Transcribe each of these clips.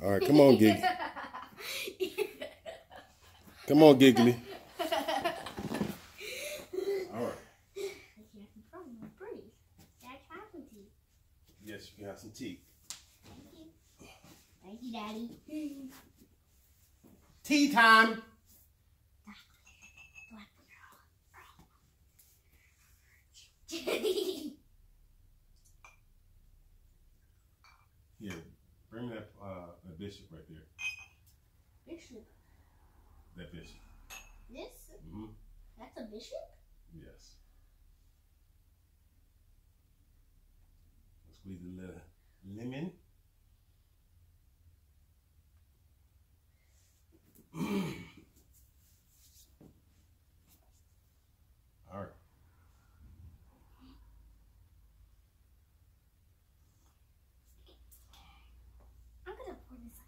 All right, come on, Giggly. Come on, Giggly. All right. Yes, you can have some tea. Thank you, Daddy. Tea time. Here, bring me that bishop right there. Bishop? That bishop. This? Mm-hmm. That's a bishop? Yes. Squeeze a little lemon. All right. I'm gonna pour this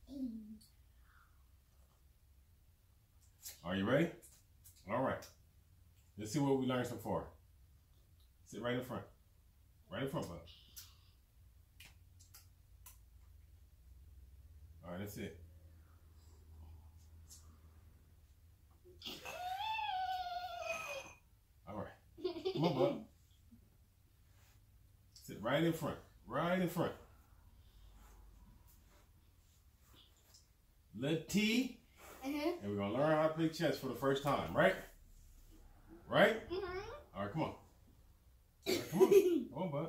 on your face. Are you ready? All right. Let's see what we learned so far. Sit right in front. Right in front, bud. All right, that's it. All right. Come on, bud. Sit right in front. Right in front. Little T. And we're going to learn how to play chess for the first time, right? Right? All right, come on. All right, come on. Come on, bud.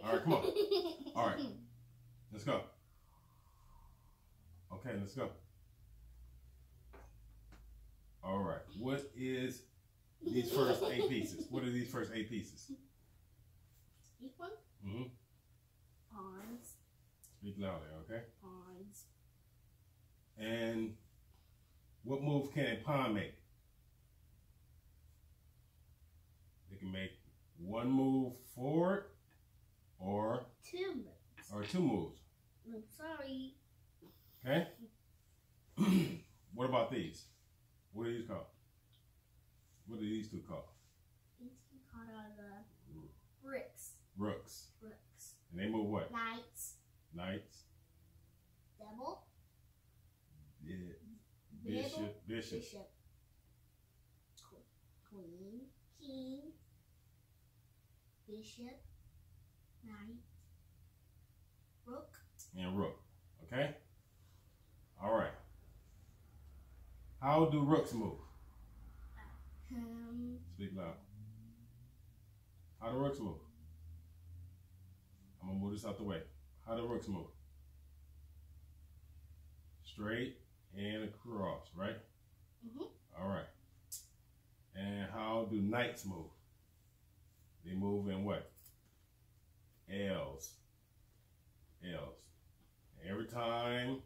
All right, come on. All right. Let's go. Okay, let's go. All right. What is these first 8 pieces? What are these first 8 pieces? Each one? Mm-hmm. Pawns. Speak louder, okay? Pawns. And what move can a pawn make? It can make 1 move forward or 2 moves. Or 2 moves. I'm sorry. Okay? What about these? What are these called? What are these 2 called? These 2 called the rooks. Rooks. Rooks. And they move what? Knights. Knights. Devil. Yeah. Bishop. Bishop. Bishop. Queen. King. Bishop. Knight. Rook. And rook. Okay? All right. How do rooks move? Speak loud. How do rooks move? I'm going to move this out the way. How do rooks move? Straight and across, right? Mm-hmm. All right. And how do knights move? They move in what? L's. L's. Every time,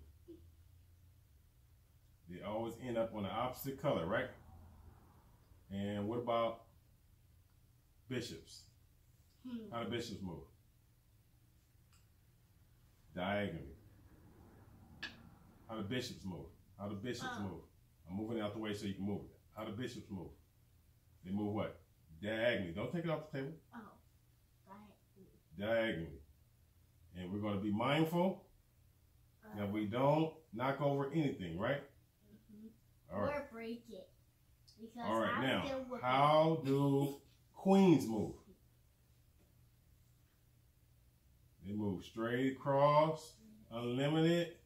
they always end up on the opposite color, right? And what about bishops? How do bishops move? Diagonally. How do bishops move? How do bishops move? I'm moving it out the way so you can move it. How do bishops move? They move what? Diagonally. Don't take it off the table. Oh. Diagonally. And we're going to be mindful that we don't knock over anything, right? All right. Or break it. Because all right, now, how do queens move? They move straight across, unlimited,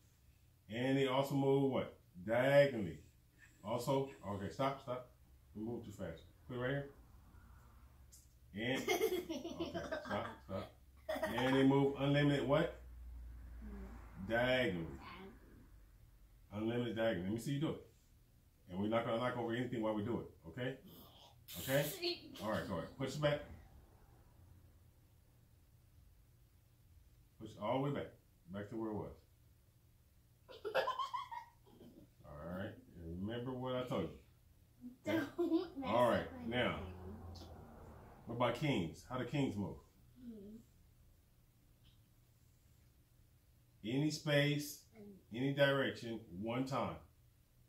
and they also move what? Diagonally. Also, okay, stop. We move too fast. Put it right here. And, okay, stop. And they move unlimited what? Diagonally. Unlimited diagonally. Let me see you do it. And we're not going to knock over anything while we do it, okay? Okay? All right, go ahead. Push it back. Push it all the way back. Back to where it was. All right. And remember what I told you. All right. Now, what about kings? How do kings move? Any space, any direction, 1 time.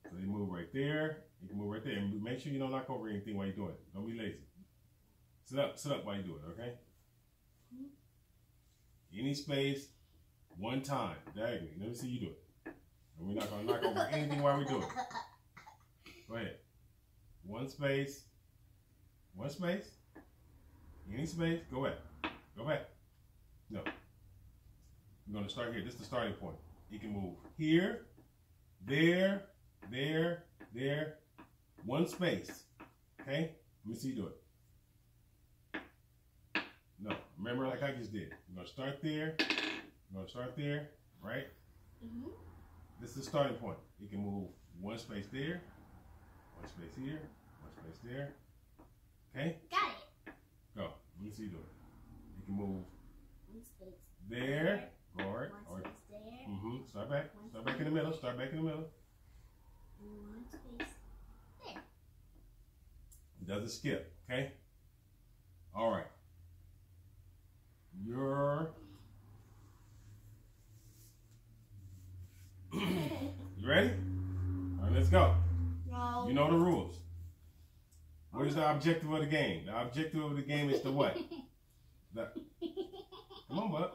So they move right there. You can move right there. And make sure you don't knock over anything while you're doing it. Don't be lazy. Sit up while you do it, okay? Any space, one time, diagonally. Let me see you do it. And we're not gonna knock over anything while we do it. Go ahead. One space. One space. Any space. Go back. Go back. No. We're gonna start here. This is the starting point. You can move here, there, there, there. One space. Okay? Let me see you do it. No. Remember like I just did. We're gonna start there. We're gonna start there, right? Mm-hmm. This is the starting point. You can move one space there, one space here, one space there. Okay? Got it. Go. Let me see you do it. You can move One space there. Go hard. One space there. Start back. Start back in the middle. Start back in the middle. One space there. It doesn't skip. Okay? All right. You ready? All right, let's go. No. You know the rules. What is the objective of the game? The objective of the game is to what? Come on, bud.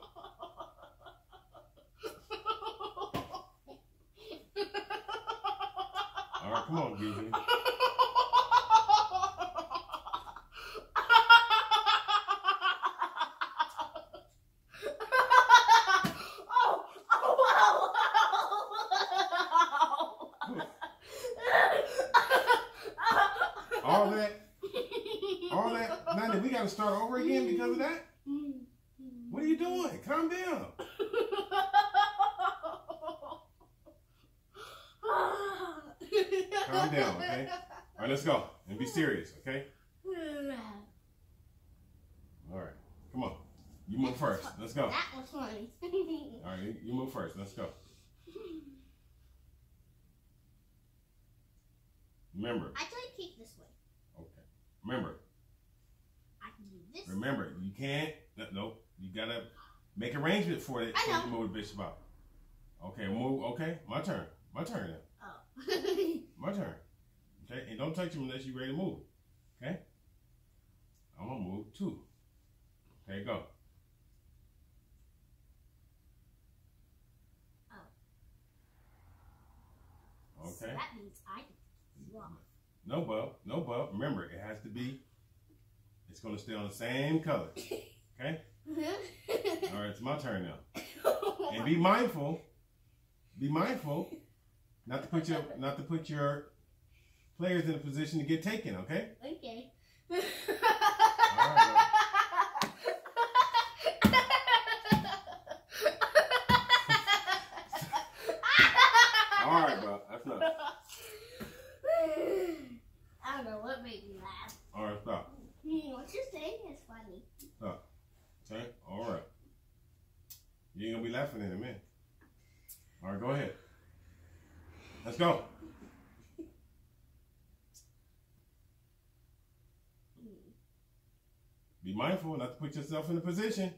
All right, come on, Gigi. All that. Now we got to start over again because of that? What are you doing? Calm down. Calm down, okay? All right, let's go. And be serious, okay? All right. Come on. You move first. Let's go. That was funny. All right, you move first. Let's go. Remember. I try to keep this way. Okay. Remember. I can do this. Remember, you can't. Nope. You gotta make arrangements for it before you move the bishop out. Okay, move. Okay, my turn. My turn now. Oh. My turn. Okay, and don't touch him unless you're ready to move. Okay. I'm gonna move 2. Okay, go. Oh. Okay. So that means I can walk. No, bub. No, bub. Remember, it has to be. It's gonna stay on the same color. Okay. All right, it's my turn now. And be mindful. Be mindful not to put your players in a position to get taken. Okay. Okay. All right. All right, bro. That's enough. I don't know what made me laugh. All right, stop. What you're saying is funny. Stop. Okay. All right. You ain't gonna be laughing in a minute. All right, go ahead. Let's go. Be mindful not to put yourself in a position.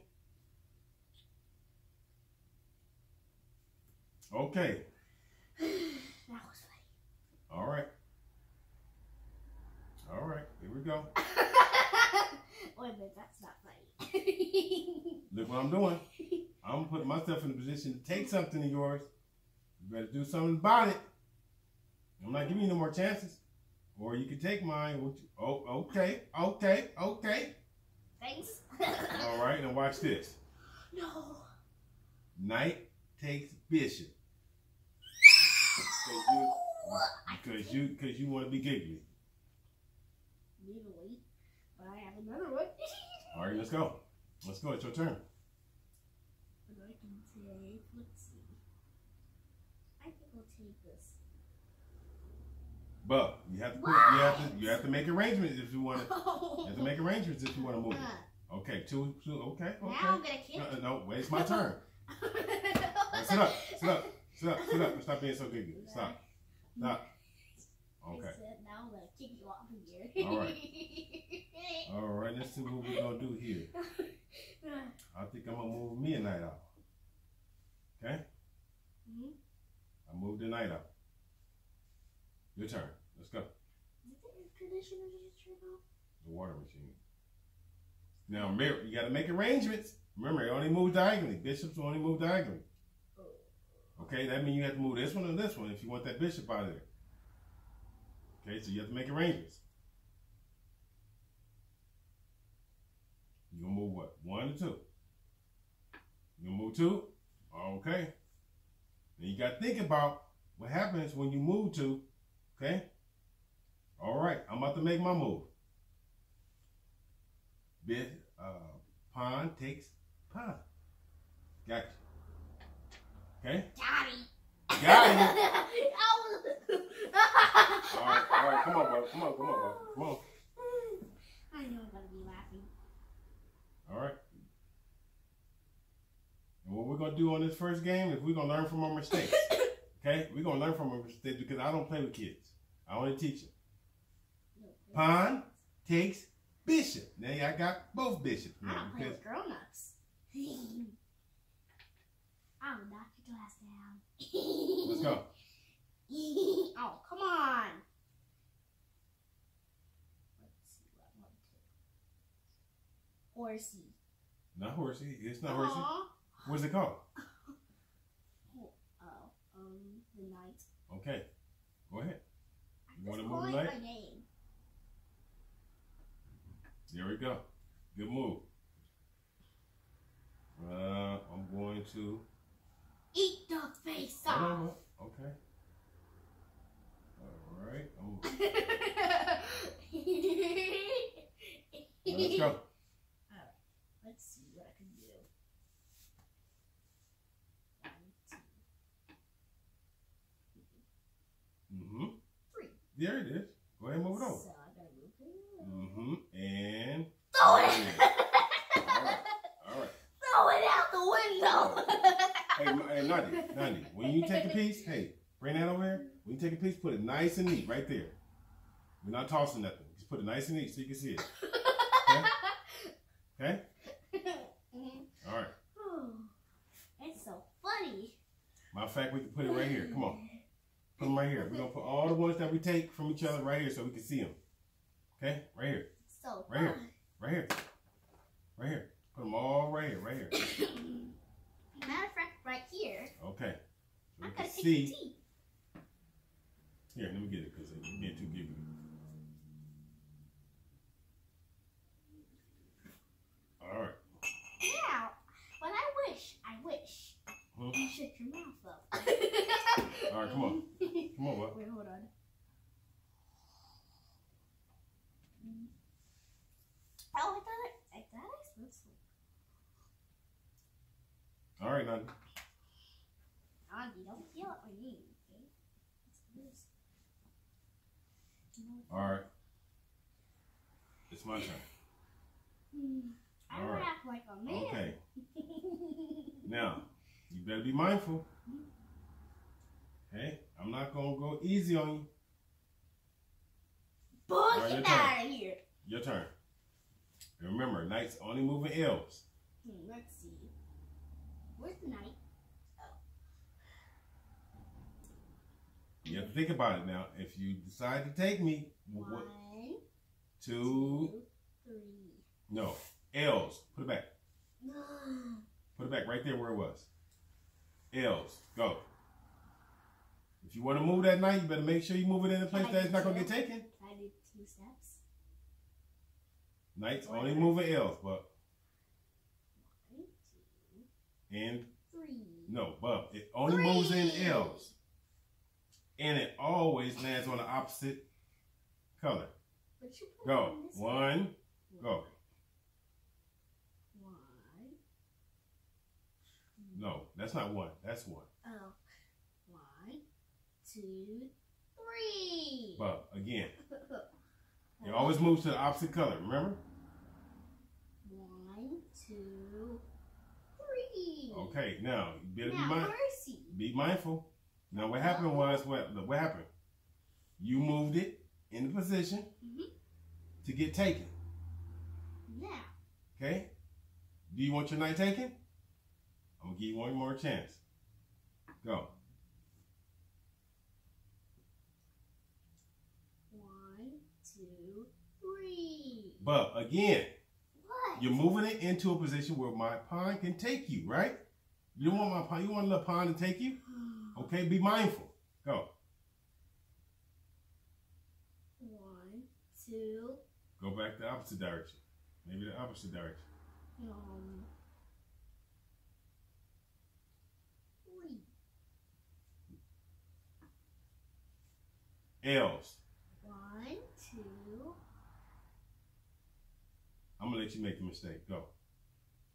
Okay. That was funny. All right. All right. Here we go. Wait a minute, that's not funny. Look what I'm doing. I'm putting myself in a position to take something of yours. You better do something about it. I'm not giving you no more chances. Or you can take mine. Oh, okay. Okay. Okay. Thanks. All right, now watch this. No. Knight takes bishop. Because you want to be giggly. Legally, but I have another one. All right, let's go. Let's go. It's your turn. What I can take, let's see. I think I'll take this. But you have to you have to make arrangements if you want to. You have to make arrangements if you want to move it. Okay, two. Okay. Now I'm gonna kick. No, wait, it's my turn. Right, sit up. Stop being so giggly. Stop. Okay. Now I'm gonna kick you off of here. All right. All right. Let's see what we're gonna do here. I think I'm gonna move me a knight out. Okay. I moved the knight out. Your turn. Let's go. Is it the air conditioner just turned off? The water machine. Now remember, you got to make arrangements. Remember, it only moves diagonally. Bishops only move diagonally. Okay, that means you have to move this one and this one if you want that bishop out of there. Okay, so you have to make arrangements. You're going to move what? 1 to 2. You're going to move 2? Okay. Then you got to think about what happens when you move 2. Okay? All right, I'm about to make my move. Pawn takes pawn. Gotcha. Okay? Got it. Got it. All right, come on, bro. Come on, bro. Come on. I know I'm gonna be laughing. All right. And what we're gonna do on this first game is we're gonna learn from our mistakes. Okay? We're gonna learn from our mistakes because I don't play with kids. I only teach them. Pawn takes bishop. Now I got both bishops. I don't play with grown-ups. I'll knock your glass down. Let's go. Oh, come on. Let's see what I want to. Horsey. Not horsey. It's not horsey. What's it called? The knight. Okay. Go ahead. You want to Just move the calling knight? my name. There we go. Good move. I'm going to Eat the face hold off. on. Okay. All right. Let's go. Alright. Let's see what I can do. 1, 2, 3. There it is. Go ahead and move it over. So I gotta move it. And Throw it! all right. Throw it out the window! Hey, Nandi, when you take a piece, hey, bring that over here. When you take a piece, put it nice and neat right there. We're not tossing nothing. Just put it nice and neat so you can see it. Okay? All right. Oh, it's so funny. Matter of fact, we can put it right here. Come on. Put them right here. We're going to put all the ones that we take from each other right here so we can see them. Okay? Right here. So Right here. Right here. Right here. Put them all right here. Right here. Matter of fact, right here. Okay. So we I can gotta take the see. tea. Here, let me get it because it's getting too giggly. All right. Yeah, but I wish you shut your mouth up. All right, come on. Come on, bud. Wait, hold on. Oh, I thought I smelled something. All right, Nandi. Andy, don't yell at my name, okay? All right. It's my turn. I All right. laugh like a man. Okay. Now, you better be mindful. Okay? I'm not going to go easy on you. Boy, right, get your that turn. out of here. Your turn. And remember, knights only moving L's. Let's see. Where's the knight? You have to think about it now. If you decide to take me, 1, 2, 3. no, L's. Put it back. Put it back right there where it was. L's. Go. If you want to move that knight, you better make sure you move it in a place that it's not going to get taken. Can I do 2 steps? Knights only moving L's, but 1, 2, and 3. no, but it only moves in L's. And it always lands on the opposite color. But you put Go. it in this 1, go. 1. No, that's not 1. That's 1. Oh. 1, 2, 3. But again, it always moves to the opposite color. Remember? 1, 2, 3. Okay. Now you better Now, Mercy. be mindful. Now what happened was what happened? You moved it in the position to get taken. Now. Okay? Do you want your knight taken? I'm gonna give you one more chance. Go. 1, 2, 3. But again, What? You're moving it into a position where my pawn can take you, right? You don't want my pawn. You want a little pawn to take you? Okay, be mindful. Go. 1, 2. Go back the opposite direction. Maybe the opposite direction. 3. L's. 1, 2. I'm gonna let you make the mistake. Go.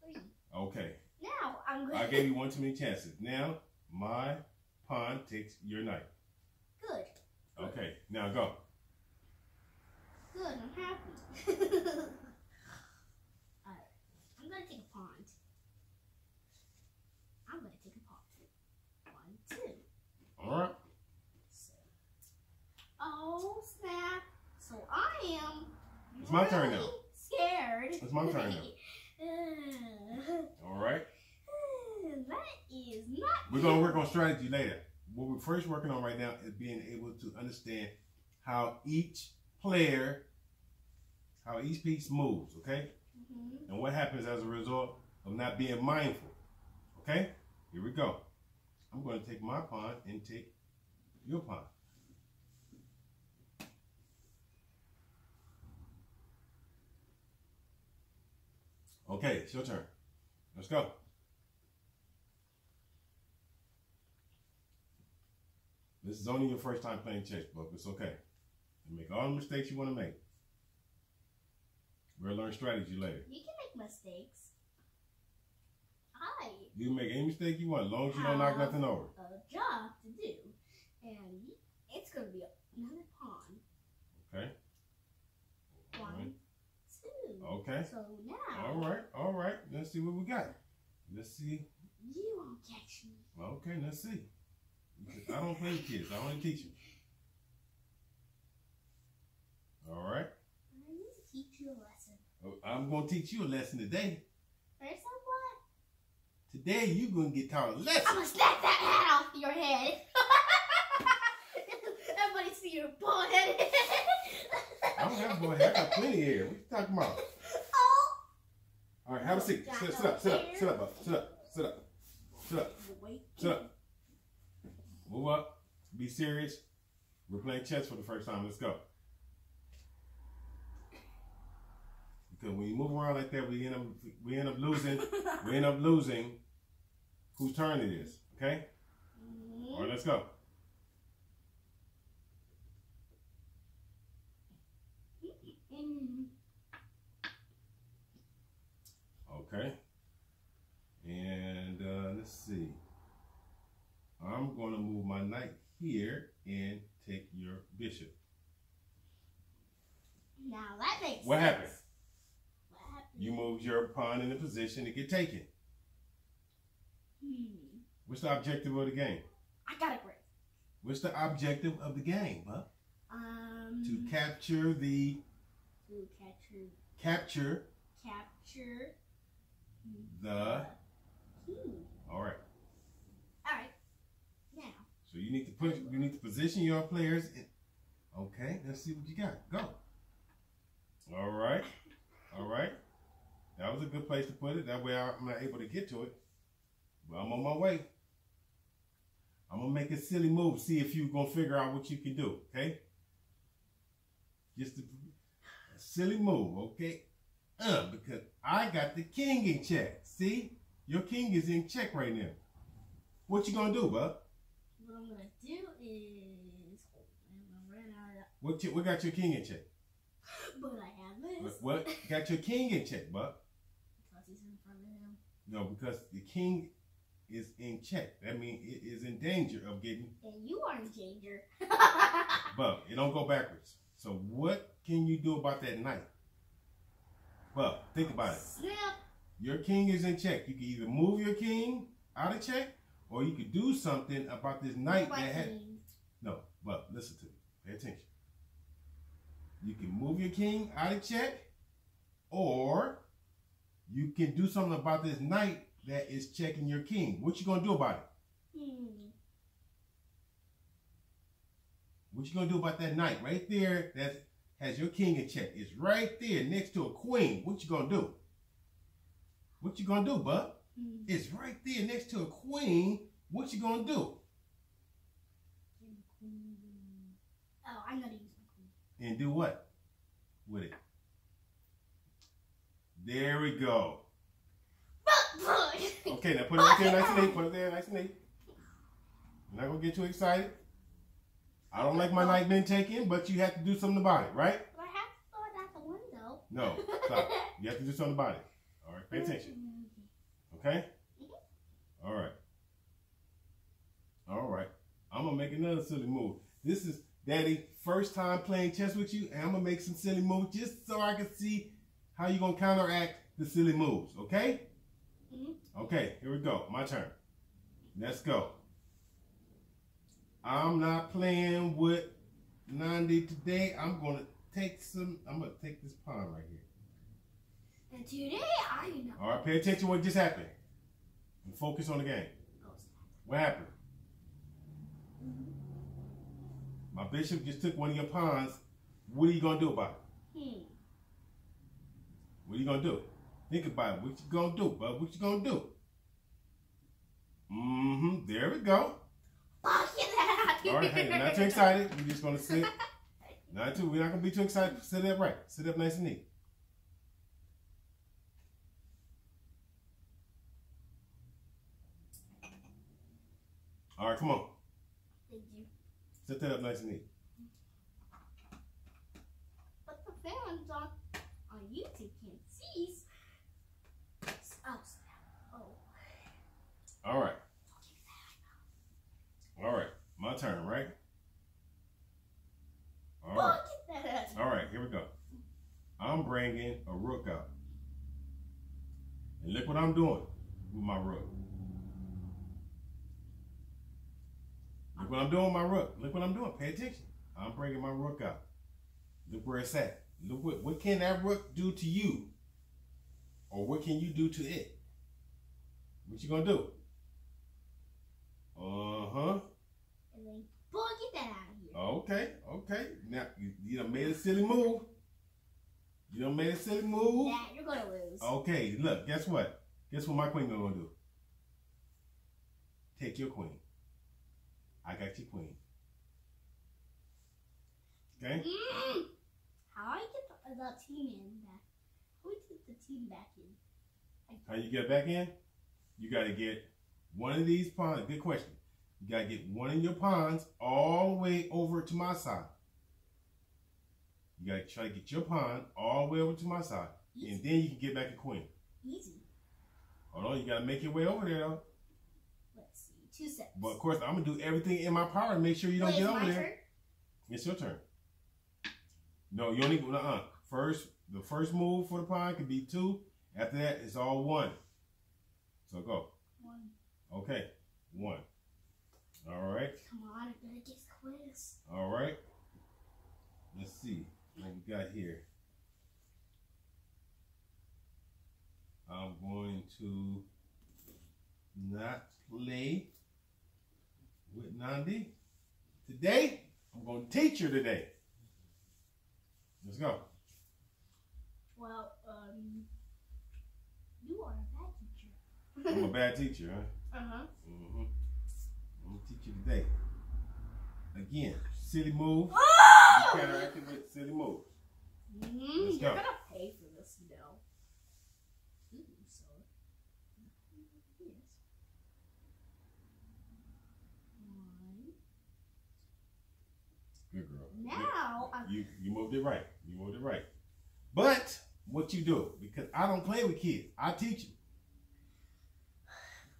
3. Okay. Now I'm good. I gave you one too many chances. Now my pawn takes your knight. Good. Okay. Now go. Good. I'm happy. Alright. I'm gonna take a pawn. I'm gonna take a pawn. 1, 2. All right. So. Oh snap! So I am. It's my turn now. Scared. It's my turn now. All right. That is not. We're gonna work on strategy later. What we're first working on right now is being able to understand how each player, how each piece moves. Okay. And what happens as a result of not being mindful. Okay. Here we go. I'm going to take my pawn and take your pawn. Okay, it's your turn. Let's go. This is only your first time playing chess, but it's okay. You make all the mistakes you want to make. We'll learn strategy later. You can make mistakes. You can make any mistake you want, as long as you don't knock nothing over. A job to do, and it's gonna be another pawn. Okay. 1, 2. Okay. So now. All right. Let's see what we got. Let's see. You won't catch me. Okay, let's see. Because I don't play with kids. I only teach you. All right. I need to teach you a lesson. I'm going to teach you a lesson today. First of what? Today, you're going to get taught a lesson. I'm going to snap that hat off your head. Everybody see your bald head. I don't have a boy hair. I got plenty of hair. What you talking about? Oh. All right, have a seat. Sit up. Move up. Be serious. We're playing chess for the first time. Let's go. Because when you move around like that, we end up losing. We end up losing whose turn it is. Okay? All right, let's go. Okay. And let's see. I'm going to move my knight here and take your bishop. Now that makes What sense. happened? You moved your pawn in a position to get taken. What's the objective of the game? I got it right. What's the objective of the game, huh? To capture the... Capture the king. All right. Now. So you need to position your players in. Okay, let's see what you got. Go. All right. That was a good place to put it. That way I'm not able to get to it. But I'm on my way. I'm gonna make a silly move. See if you're gonna figure out what you can do. Okay. Just a silly move. Okay. Because I got the king in check. See? Your king is in check right now. What you gonna do, bud? What I'm gonna do is I'm gonna run out of What got your king in check? But I have this. What got your king in check, bud? Because he's in front of him. No, because the king is in check. That means it is in danger of getting. And you are in danger. But it don't go backwards. So what can you do about that knight? But think about it. Snap. Your king is in check. You can either move your king out of check, or you could do something about this knight that had. No, but listen to me. Pay attention. You can move your king out of check, or you can do something about this knight that is checking your king. What you gonna do about it? What you gonna do about that knight right there that has your king in check? It's right there next to a queen. What you gonna do? What you gonna do, bud? It's right there next to a queen. What you gonna do? Oh, I'm gonna use my queen. And do what with it? There we go. Okay, now put it right there nice and neat. Put it there nice and neat. I'm not gonna get too excited. I don't like my knight being taken, but you have to do something about it, right? But I have to throw it out the window. No, stop. You have to do something about it. All right, pay attention. Okay? All right. All right. I'm gonna make another silly move. This is Daddy first time playing chess with you, and I'm gonna make some silly moves just so I can see how you're gonna counteract the silly moves, okay? Okay, here we go. My turn. Let's go. I'm not playing with Nandi today. I'm gonna take this pawn right here. And today I know. All right, pay attention to what just happened. And focus on the game. What happened? My bishop just took one of your pawns. What are you gonna do about it? What are you gonna do? Think about it. What you gonna do, bud? What you gonna do? There we go. Oh, get that out here. All right, hey, not too excited. We're just gonna sit. We're not gonna be too excited. Sit up right. Sit up nice and neat. All right, come on. Thank you. Set that up nice and neat. But the fans on YouTube can't see. Oh, snap. Oh. All right. All right. My turn, right? All right. All right, here we go. I'm bringing a rook out. And look what I'm doing with my rook. Look what I'm doing with my rook. Look what I'm doing. Pay attention. I'm bringing my rook out. Look where it's at. Look what can that rook do to you? Or what can you do to it? What you gonna do? And then, boy, get that out of here. Okay. Now, you done made a silly move. You done made a silly move. Yeah, you're gonna lose. Okay, look, guess what? Guess what my queen gonna do? Take your queen. I got your queen. Okay? How I get the team in back? How we get the team back in? How you get back in? You gotta get one of these pawns. Good question. You gotta get one of your pawns all the way over to my side. You gotta try to get your pawn all the way over to my side. Easy. And then you can get back a queen. Easy. Hold on, you gotta make your way over there though. Let's see, 2 seconds. But of course, I'm gonna do everything in my power to make sure you don't get over there. Turn? It's your turn. No, you only the first move for the pawn could be 2. After that, it's all 1. So go. 1. Okay, 1. All right. Come on, I'm gonna get quiz. All right. Let's see what we got here. I'm going to not play with Nandi today. I'm going to teach her today. Let's go. Well, you are a bad teacher. I'm a bad teacher, huh? Uh-huh. I'm going to teach you today. Again, silly move. Oh! You counteracted with silly move. Let's go. You're going to pay for this now. So. Yes. 1. Good girl. Now, you moved it right. You moved it right. But what you do, because I don't play with kids, I teach you.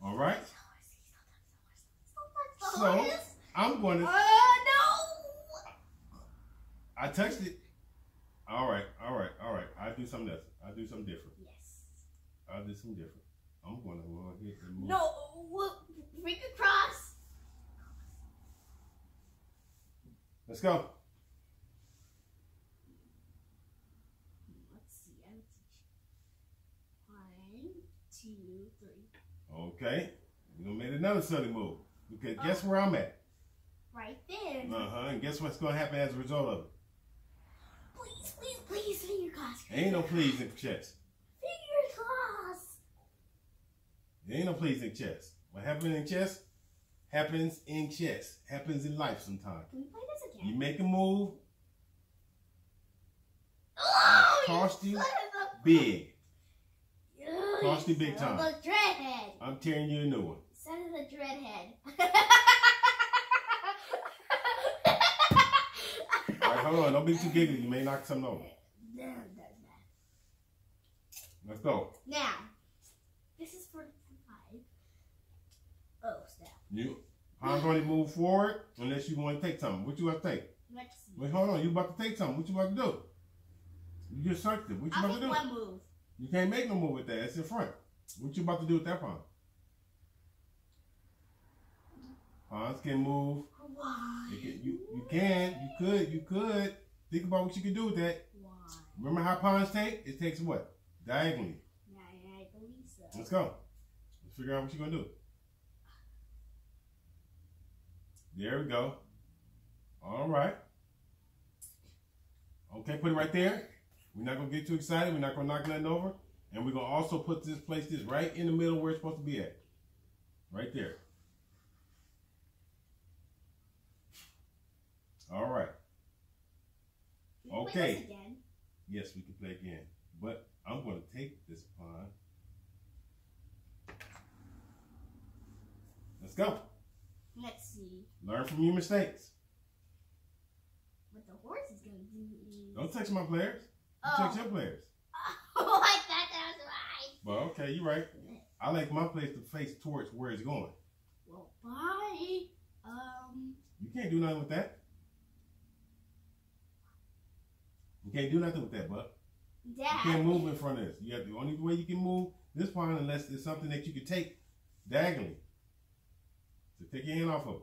All right. So I'm going to. No. I touched it. All right. I'll do something else. I'll do something different. Yes. I'll do something different. I'm going to go ahead and move. No. Finger cross. Let's go. Let's see. I will teach you. 1, 2, 3. Okay. You done made another silly move. Okay, guess where I'm at? Right there. And guess what's going to happen as a result of it? Please, finger cross. Ain't no please in chess. Finger cross. There ain't no place in chess. What happens in chess happens in chess. Happens in life sometimes. Can we play this again? You make a move. Oh, Cost you son of a- big. You Cost you big son time. of a dreadhead. I'm tearing you a new one. Son of a dreadhead. All right, hold on. Don't be too giggly. You may knock something over. Let's go. Now, this is for 5. Oh, snap. I'm going to move forward unless you want to take something. What you want to take? Let's see. Wait, hold on. You about to take something. What you about to do? You just searched it. What you I'll about to take do? one move. You can't make no move with that. It's in front. What you about to do with that pawn? Pawns can move. Why? You can. You could. Think about what you can do with that. Why? Remember how pawns take? It takes what? Diagonally. I believe so. Let's go. Let's figure out what you're going to do. There we go. All right. Okay, put it right there. We're not going to get too excited. We're not going to knock nothing over. And we're going to also place this right in the middle where it's supposed to be at. Right there. All right. Can we play Okay. this again? Yes, we can play again. But I'm going to take this pawn. Let's go. Let's see Learn from your mistakes. what the horse is going to do. Don't touch my players. You Oh. touch your players. Oh, I thought that was right. Well, okay, you're right. I like my place to face towards where it's going. Well, bye. You can't do nothing with that. You can't do nothing with that, bud. Dad. You can't move in front of this. You have the only way you can move this pawn unless it's something that you can take diagonally. So take your hand off of it.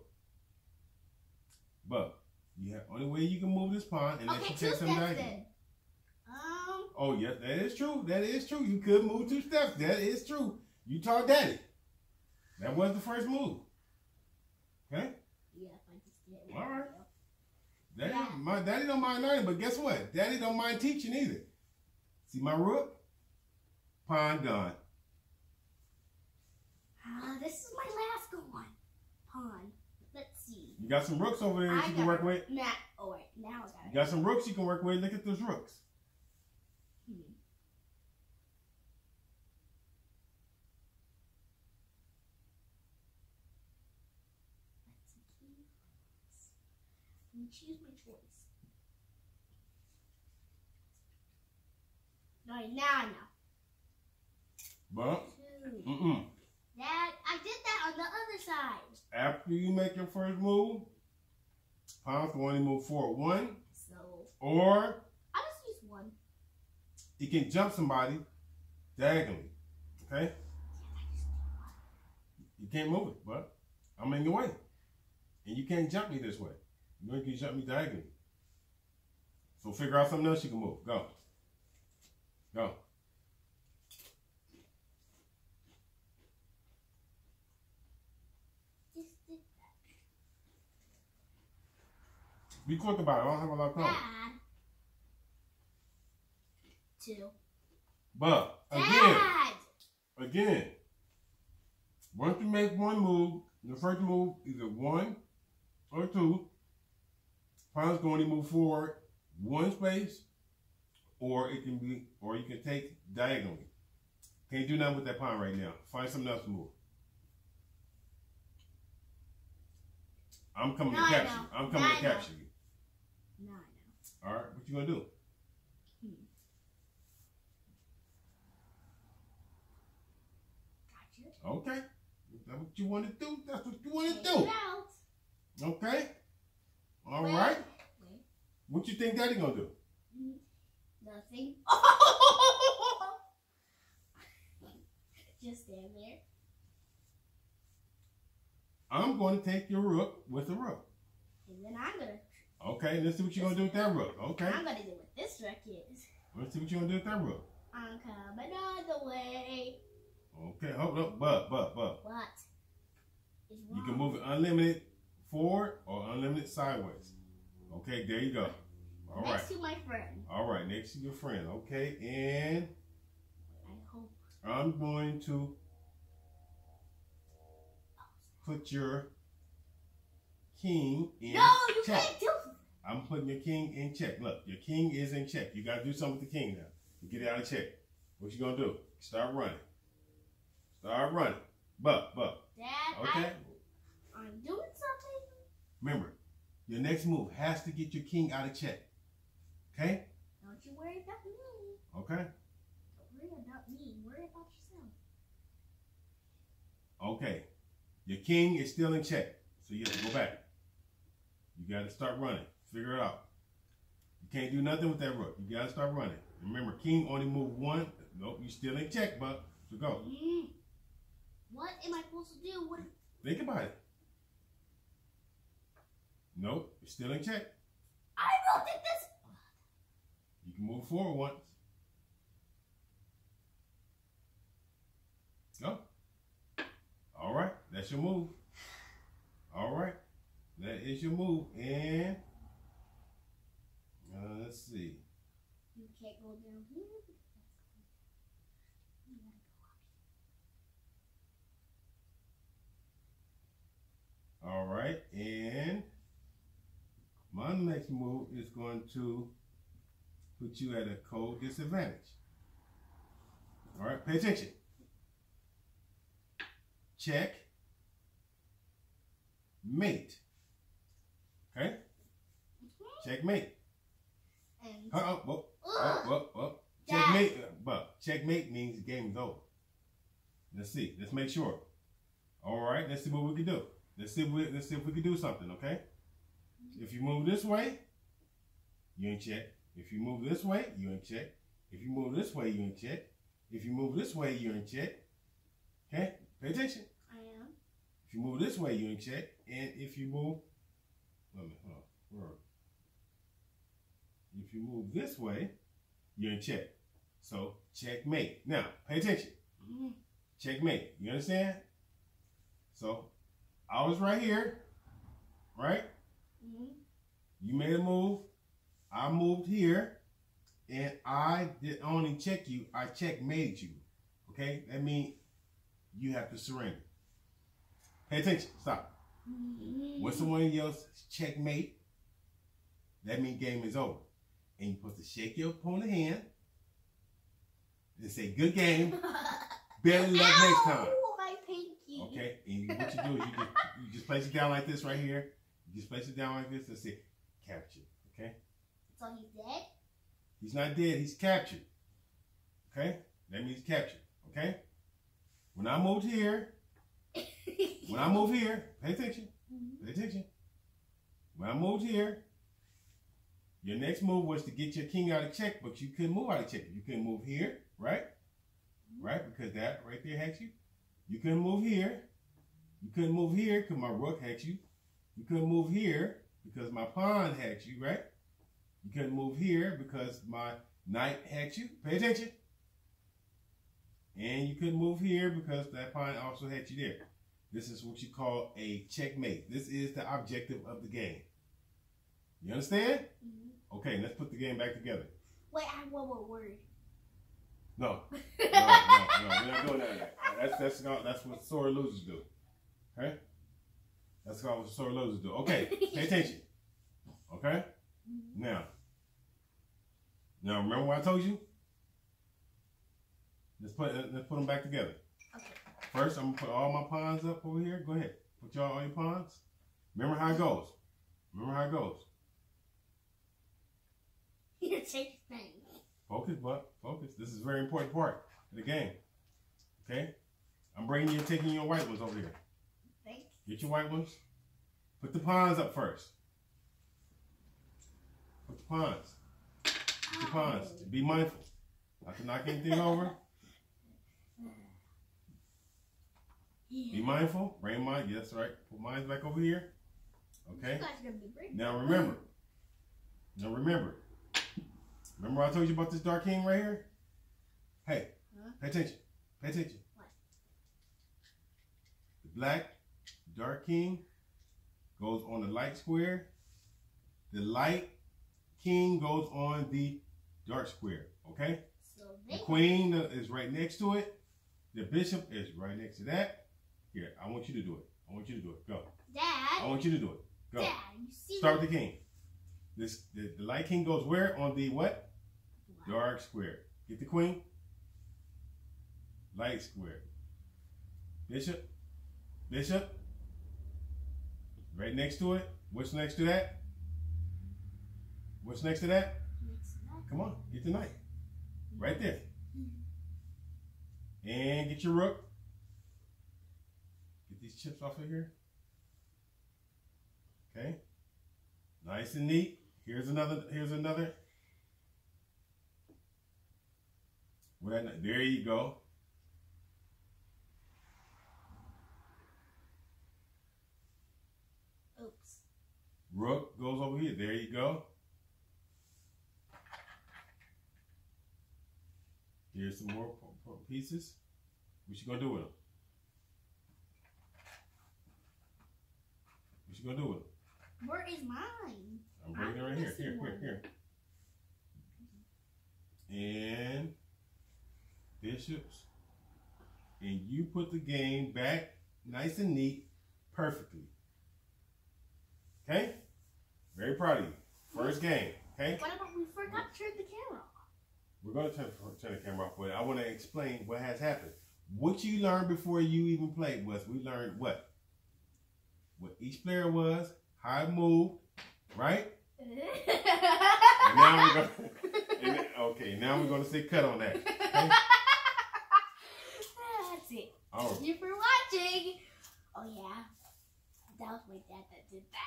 But you have only way you can move this pawn unless Okay, you 2 take steps some diagonally. then. Oh yes, that is true. That is true. You could move 2 steps. That is true. You taught daddy. That was the first move. Okay? Yeah, if I just did it. All right. Daddy, Yeah. my daddy don't mind learning, but guess what? Daddy don't mind teaching either. See my rook? Pawn gone. This is my last one. Pawn. Let's see. You got some rooks over there that you can work with. Nah. Oh wait, now I got You it. got some rooks you can work with. Look at those rooks. Let me choose my choice. Alright, now I know. But, 2. Dad, I did that on the other side. after you make your first move, pawns can only move forward 1, So, or I'll just use 1. it can jump somebody diagonally. Okay? You can't move it, but I'm in your way. And you can't jump me this way. You can jump me diagonally. So figure out something else you can move. Go. Go. Just did that. Be quick about it. I don't have a lot of time. Dad. 2. But Dad! again, once you make one move, the first move either 1 or 2, pawn's going to move forward 1 space, or you can take diagonally. Can't do nothing with that pawn right now. Find something else to move. I'm coming to capture you. I'm coming to capture you. No, I know. All right, what you gonna do? Gotcha. Okay, that's what you want to do. That's what you want to Take it do. out. Okay. All Wait, right. Wait. What you think Daddy gonna do? Nothing. Just stand there. I'm going to take your rook with the rook. And then I'm gonna. Okay, let's see what you're gonna do with that rook. Okay. I'm gonna do what this rook is. Let's see what you're gonna do with that rook. I'm coming on the way. Okay, hold up, but. What? Is You wrong? can move it unlimited forward or unlimited sideways. Okay, there you go. All right. Next to my friend. All right, next to your friend. Okay, and I hope. I'm going to put your king in No, you check. can't do. I'm putting your king in check. Look, your king is in check. You got to do something with the king now. You get it out of check. What you gonna do? Start running. Start running. But. Dad, Okay. I'm doing something. Remember, your next move has to get your king out of check. Okay? Don't you worry about me. Okay? Don't worry about me. Worry about yourself. Okay. Your king is still in check. So you have to go back. You got to start running. Figure it out. You can't do nothing with that rook. You got to start running. Remember, king only moved one. Nope, you still in check, bud. So go. What am I supposed to do? What? Think about it. Nope, you're still in check. I don't think this. You can move forward once. Go. All right, that's your move. All right, that is your move. And let's see. You can't go down here. You gotta go up. All right, and my next move is going to put you at a cold disadvantage. All right, pay attention. Check, mate. Okay? Checkmate. And Whoa. Checkmate. But checkmate means the game is over. Let's see. Let's make sure. All right, let's see what we can do. Let's see if we can do something, okay? If you move this way, you're in check. If you move this way, you're in check. If you move this way, you're in check. If you move this way, you're in check. Okay? Pay attention. I am. If you move this way, you're in check. And if you move, if you move this way, you're in check. So, checkmate. Now, pay attention. Checkmate. You understand? So, I was right here, right? You made a move. I moved here, and I did only check you. I checkmated you. Okay? That means you have to surrender. Pay attention. Stop. When someone yells checkmate, that means game is over. And you're supposed to shake your opponent's hand and say, good game. Better luck next time. My pinky. Okay? And what you do is you just place it down like this right here. You just place it down like this and say, captured. Okay? So he's dead? He's not dead. He's captured. Okay? That means captured. Okay? When I moved here, pay attention. Pay attention. When I moved here, your next move was to get your king out of check, but you couldn't move out of check. You couldn't move here, right? Right? Because that right there had you. You couldn't move here. You couldn't move here because my rook had you. You couldn't move here because my pawn had you, right? You couldn't move here because my knight had you. Pay attention. And you couldn't move here because that pawn also had you there. This is what you call a checkmate. This is the objective of the game. You understand? Okay, let's put the game back together. Wait, I have one more word. No. We're not doing that. That's what sore losers do. Okay? That's what sore losers do. Okay, pay attention. Okay? Now remember what I told you? Let's put them back together. Okay. First, I'm gonna put all my pawns up over here. Go ahead. Put all your pawns. Remember how it goes. You take things. Focus, but focus. This is a very important part of the game. Okay? I'm bringing you and taking your white ones over here. Thanks. Get your white ones. Put the pawns up first. Put the pawns. Put the pawns. Be mindful. Not to knock anything over. Be mindful. Bring mine. Yes, right. Put mine back over here. Okay? You guys are gonna be great. Now remember. Remember I told you about this dark king right here? Hey, pay attention. Pay attention. What? The black dark king goes on the light square. The light king goes on the dark square. Okay? So the queen is right next to it. The bishop is right next to that. Here, I want you to do it. I want you to do it. Go. Dad. I want you to do it. Go. Dad, you see Start with the king. The light king goes where? On the what? Dark square. Get the queen. Light square. Bishop. Bishop. Right next to it. What's next to that? What's next to that? Come on, get the knight. Right there. And get your rook. Get these chips off of here. Okay. Nice and neat. Here's another. There you go. Oops. Rook goes over here. There you go. Here's some more pieces. What you gonna do with them? What you gonna do with them? Where is mine? I'm bringing it right here. Here. And bishops. And you put the game back nice and neat, perfectly. Okay? Very proud of you. First game. Okay? What about we forgot to turn the camera off? We're going to turn the camera off, but I want to explain what has happened. What you learned before you even played was we learned what? What each player was, how it moved, right? And now we're going okay, now we're going to say cut on that. Okay? That's it. All right. Thank you for watching. Oh yeah, that was my dad that did that.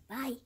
Bye.